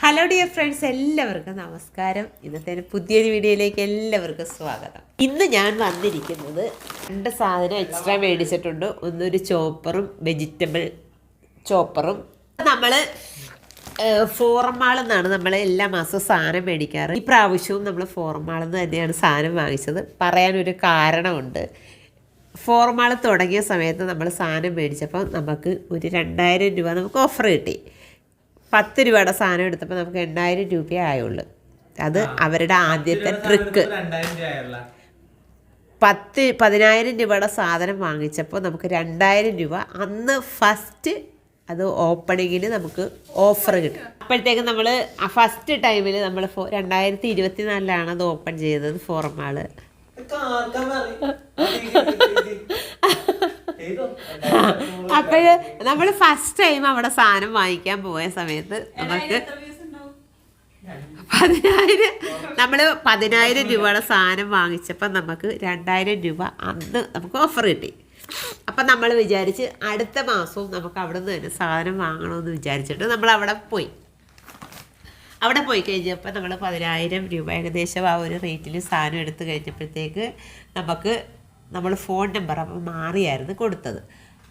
Hello dear friends, എല്ലാവർക്കും നമസ്കാരം. ഇന്നത്തെ പുതിയൊരു വീഡിയോയിലേക്ക് എല്ലാവർക്കും സ്വാഗതം. ഇന്ന് ഞാൻ വന്നിരിക്കുന്നത് 2 സാധനം എക്സ്ട്രാ മേടിച്ചിട്ടുണ്ട്. ഒന്നൊരു ചോപ്പറും വെജിറ്റബിൾ ചോപ്പറും. നമ്മൾ ഫോറം മാളിൽ നിന്നാണ് നമ്മൾ എല്ലാ മാസവും സാധനം മേടിക്കാറ്. ഈ പ്രാവശ്യവും നമ്മൾ ഫോറം മാളിൽ നിന്ന് തന്നെയാണ് സാധനം വാങ്ങിച്ചത്. പറയാനൊരു കാരണമുണ്ട്. ഫോറം മാൾ തുടങ്ങിയ സമയത്ത് നമ്മൾ സാധനം മേടിച്ചപ്പോൾ നമുക്ക് ഒരു 2000 രൂപ നമുക്ക് ഓഫർ കിട്ടി. 10 രൂപയുടെ സാധനം എടുത്തപ്പോൾ നമുക്ക് 8000 രൂപയേ ആയുള്ളൂ. അത് അവരുടെ ആദ്യത്തെ ട്രിക്ക്. 10,000 രൂപയുടെ സാധനം വാങ്ങിച്ചപ്പോൾ നമുക്ക് 2000 രൂപ അന്ന് ഫസ്റ്റ് അത് ഓപ്പണിങ്ങിന് നമുക്ക് ഓഫർ കിട്ടും. അപ്പോഴത്തേക്ക് നമ്മൾ ഫസ്റ്റ് ടൈമിൽ നമ്മൾ 2024 അത് ഓപ്പൺ ചെയ്തത് ഫോറം മാള്. അപ്പോഴ് നമ്മൾ ഫസ്റ്റ് ടൈം അവിടെ സാധനം വാങ്ങിക്കാൻ പോയ സമയത്ത് നമുക്ക് 10,000 രൂപയുടെ സാധനം വാങ്ങിച്ചപ്പോൾ നമുക്ക് 2000 രൂപ അന്ന് നമുക്ക് ഓഫർ കിട്ടി. അപ്പം നമ്മൾ വിചാരിച്ച് അടുത്ത മാസവും നമുക്ക് അവിടെ നിന്ന് തന്നെ സാധനം വാങ്ങണമെന്ന് വിചാരിച്ചിട്ട് നമ്മൾ അവിടെ പോയി കഴിഞ്ഞപ്പോൾ നമ്മൾ 10,000 രൂപ ഏകദേശം ആ ഒരു റേറ്റിൽ സാധനം എടുത്തു കഴിഞ്ഞപ്പോഴത്തേക്ക് നമ്മൾ ഫോൺ നമ്പർ അപ്പോൾ മാറിയായിരുന്നു കൊടുത്തത്.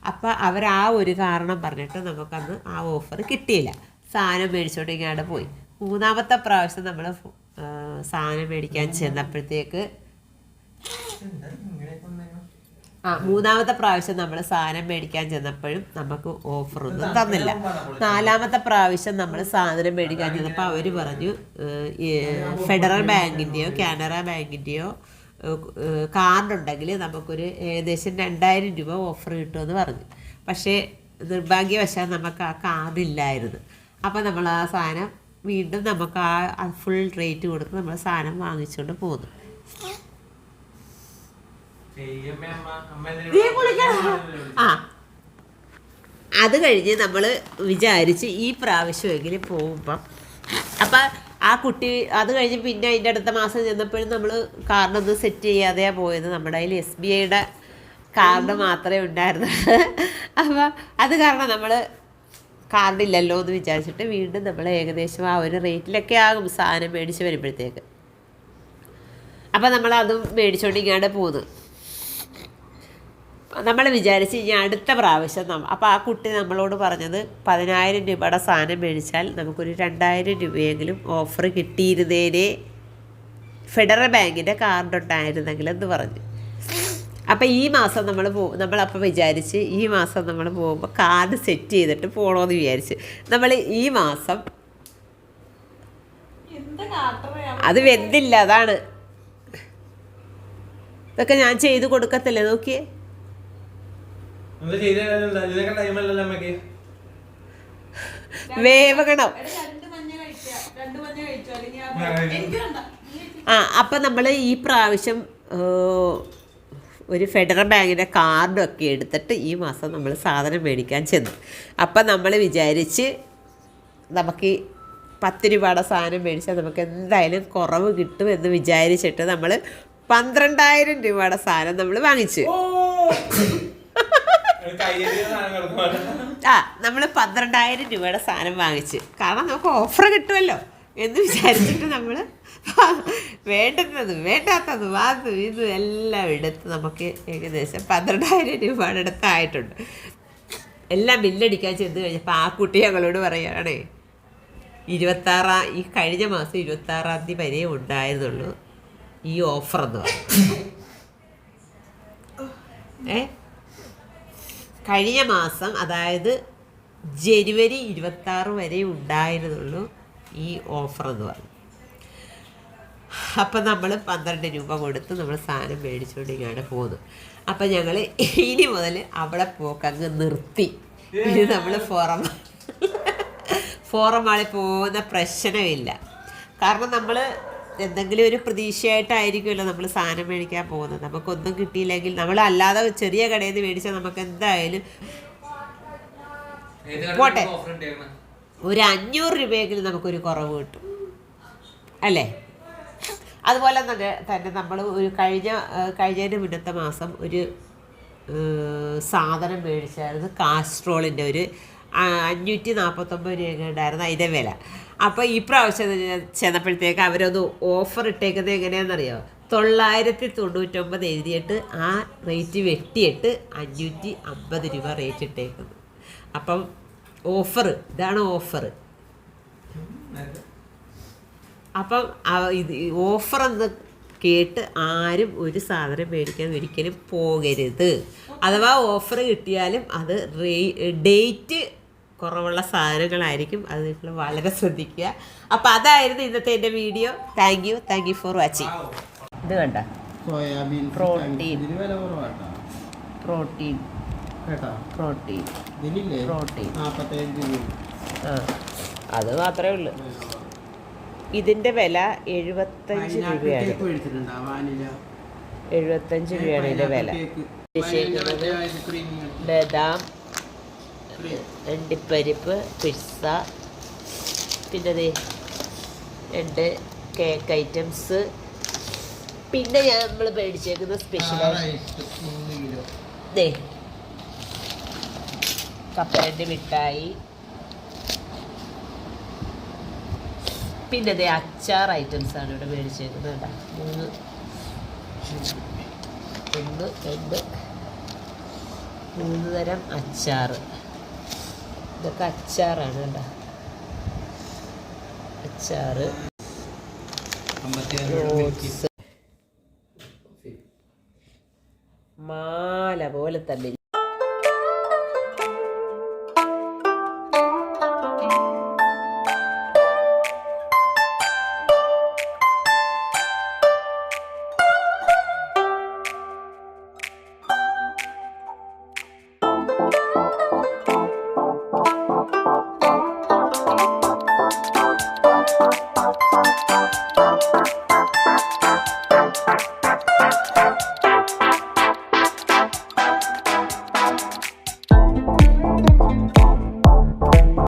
അപ്പോൾ അവർ ആ ഒരു കാരണം പറഞ്ഞിട്ട് നമുക്കന്ന് ആ ഓഫർ കിട്ടിയില്ല. സാധനം മേടിച്ചോണ്ട് ഇങ്ങോട്ട് പോയി. മൂന്നാമത്തെ പ്രാവശ്യം നമ്മൾ സാധനം മേടിക്കാൻ ചെന്നപ്പോഴത്തേക്ക് മൂന്നാമത്തെ പ്രാവശ്യം നമ്മൾ സാധനം മേടിക്കാൻ ചെന്നപ്പോഴും നമുക്ക് ഓഫറൊന്നും തന്നില്ല. 4ാമത്തെ പ്രാവശ്യം നമ്മൾ സാധനം മേടിക്കാൻ ചെന്നപ്പോൾ അവർ പറഞ്ഞു ഫെഡറൽ ബാങ്കിൻ്റെയോ കാനറ ബാങ്കിൻ്റെയോ കാർഡുണ്ടെങ്കിൽ നമുക്കൊരു ഏകദേശം 2000 രൂപ ഓഫർ കിട്ടുമെന്ന് പറഞ്ഞു. പക്ഷേ നിർഭാഗ്യവശാൽ നമുക്ക് ആ കാർഡില്ലായിരുന്നു. അപ്പോൾ നമ്മൾ ആ സാധനം വീണ്ടും നമുക്ക് ആ ഫുൾ റേറ്റ് കൊടുത്ത് നമ്മൾ സാധനം വാങ്ങിച്ചുകൊണ്ട് പോന്നു. അത് കഴിഞ്ഞ് നമ്മൾ വിചാരിച്ച് ഈ പ്രാവശ്യമെങ്കിലും പോകുമ്പം അപ്പം ആ കുട്ടി അത് കഴിഞ്ഞ് പിന്നെ അതിൻ്റെ അടുത്ത മാസം ചെന്നപ്പോഴും നമ്മൾ കാർഡൊന്നും സെറ്റ് ചെയ്യാതെയാണ് പോയത്. നമ്മുടെ കയ്യിൽ SBIയുടെ കാർഡ് മാത്രമേ ഉണ്ടായിരുന്നു. അപ്പം അത് കാരണം നമ്മൾ കാർഡില്ലല്ലോ എന്ന് വിചാരിച്ചിട്ട് വീണ്ടും നമ്മൾ ഏകദേശം ആ ഒരു റേറ്റിലൊക്കെ ആകും സാധനം മേടിച്ച് വരുമ്പോഴത്തേക്ക്. അപ്പം നമ്മളതും മേടിച്ചുകൊണ്ട് ഇങ്ങോട്ട് പോന്നു. നമ്മൾ വിചാരിച്ച് ഇനി അടുത്ത പ്രാവശ്യം അപ്പോൾ ആ കുട്ടി നമ്മളോട് പറഞ്ഞത് 10,000 രൂപയുടെ സാധനം മേടിച്ചാൽ നമുക്കൊരു 2000 രൂപയെങ്കിലും ഓഫർ കിട്ടിയിരുന്നേനെ, ഫെഡറൽ ബാങ്കിൻ്റെ കാർഡ് ഉണ്ടായിരുന്നെങ്കിലെന്ന് പറഞ്ഞു. അപ്പോൾ ഈ മാസം നമ്മളപ്പോൾ വിചാരിച്ച് ഈ മാസം നമ്മൾ പോകുമ്പോൾ കാർഡ് സെറ്റ് ചെയ്തിട്ട് പോകണമെന്ന് വിചാരിച്ച് നമ്മൾ ഈ മാസം അത് വെന്തില്ല. അതാണ് ഇതൊക്കെ ഞാൻ ചെയ്ത് കൊടുക്കത്തില്ലേ, നോക്കിയേ. വേവണം. അപ്പം നമ്മൾ ഈ പ്രാവശ്യം ഒരു ഫെഡറൽ ബാങ്കിൻ്റെ കാർഡൊക്കെ എടുത്തിട്ട് ഈ മാസം നമ്മൾ സാധനം മേടിക്കാൻ ചെന്നു. അപ്പം നമ്മൾ വിചാരിച്ച് നമുക്ക് 10 രൂപയുടെ സാധനം മേടിച്ചാൽ നമുക്ക് എന്തായാലും കുറവ് കിട്ടുമെന്ന് വിചാരിച്ചിട്ട് നമ്മൾ 12,000 രൂപയുടെ സാധനം നമ്മൾ വാങ്ങിച്ചു. നമ്മൾ 12,000 രൂപയുടെ സാധനം വാങ്ങിച്ച്, കാരണം നമുക്ക് ഓഫർ കിട്ടുമല്ലോ എന്ന് വിചാരിച്ചിട്ട് നമ്മൾ വേണ്ടാത്തതും അതും ഇതും എല്ലാം എടുത്ത് നമുക്ക് ഏകദേശം 12,000 രൂപയുടെ അടുത്തായിട്ടുണ്ട്. എല്ലാം ബില്ലടിക്കാൻ ചെന്ന് കഴിഞ്ഞപ്പോൾ ആ കുട്ടി ഞങ്ങളോട് പറയുകയാണേ, ഈ കഴിഞ്ഞ മാസം 26-ാം തീയതി വരെ ഉണ്ടായിരുന്നുള്ളൂ ഈ ഓഫർ എന്ന് പറഞ്ഞു. കഴിഞ്ഞ മാസം, അതായത് ജനുവരി 26 വരെ ഉണ്ടായിരുന്നുള്ളൂ ഈ ഓഫർ എന്ന് പറഞ്ഞു. അപ്പം നമ്മൾ 12 രൂപ കൊടുത്ത് നമ്മൾ സാധനം മേടിച്ചുകൊണ്ട് ഇങ്ങനെ പോന്നു. അപ്പം ഞങ്ങൾ ഇനി മുതൽ അവിടെ പോക്കങ്ങ് നിർത്തി. ഇനി നമ്മൾ ഫോറം മാളിൽ പോകുന്ന പ്രശ്നമില്ല. കാരണം നമ്മൾ എന്തെങ്കിലും ഒരു പ്രതീക്ഷയായിട്ടായിരിക്കുമല്ലോ നമ്മൾ സാധനം മേടിക്കാൻ പോകുന്നത്. നമുക്കൊന്നും കിട്ടിയില്ലെങ്കിൽ നമ്മൾ അല്ലാതെ ചെറിയ കടയിൽ നിന്ന് മേടിച്ചാൽ നമുക്ക് എന്തായാലും പോട്ടെ ഒരു 500 രൂപയെങ്കിലും നമുക്കൊരു കുറവ് കിട്ടും അല്ലേ. അതുപോലെ തന്നെ നമ്മൾ ഒരു കഴിഞ്ഞതിന് മുന്നത്തെ മാസം ഒരു സാധനം മേടിച്ചായിരുന്നു. കാസ്ട്രോളിൻ്റെ ഒരു 549 രൂപ ഉണ്ടായിരുന്നു അതിൻ്റെ വില. അപ്പോൾ ഈ പ്രാവശ്യം ചെന്നപ്പോഴത്തേക്ക് അവരൊന്ന് ഓഫർ ഇട്ടേക്കുന്നത് എങ്ങനെയാണെന്നറിയോ? 999 എഴുതിയിട്ട് ആ റേറ്റ് വെട്ടിയിട്ട് 550 രൂപ റേറ്റ് ഇട്ടേക്കുന്നത്. അപ്പം ഓഫർ, ഇതാണ് ഓഫർ. അപ്പം ഇത് ഓഫറെന്ന് കേട്ട് ആരും ഒരു സാധനം മേടിക്കാൻ ഒരിക്കലും പോകരുത്. അഥവാ ഓഫർ കിട്ടിയാലും അത് ഡേറ്റ് കുറവുള്ള സാധനങ്ങളായിരിക്കും. അത് നിങ്ങൾ വളരെ ശ്രദ്ധിക്കുക. അപ്പോൾ അതായിരുന്നു ഇന്നത്തെ എൻ്റെ video. Thank you for watching. ഇത് കണ്ട പ്രോട്ടീൻ അത് മാത്രമേ ഉള്ളൂ. ഇതിൻ്റെ വില 75 രൂപയാണ്. 75 രൂപയാണ് ഇതിൻ്റെ വില. ബദാം, അണ്ടിപ്പരിപ്പ്, പിസ്സ, പിന്നെ 2 കേക്ക് ഐറ്റംസ്, പിന്നെ നമ്മൾ മേടിച്ചേക്കുന്ന സ്പെഷ്യൽ കപ്പലണ്ടി മിഠായി, പിന്നെ അച്ചാർ ഐറ്റംസ് ആണ് ഇവിടെ മേടിച്ചേക്കുന്നത്. 3 തരം അച്ചാർ. ഇതൊക്കെ അച്ചാറാണ് കേട്ടോ. അച്ചാറ്, മാല പോലെ തന്നെ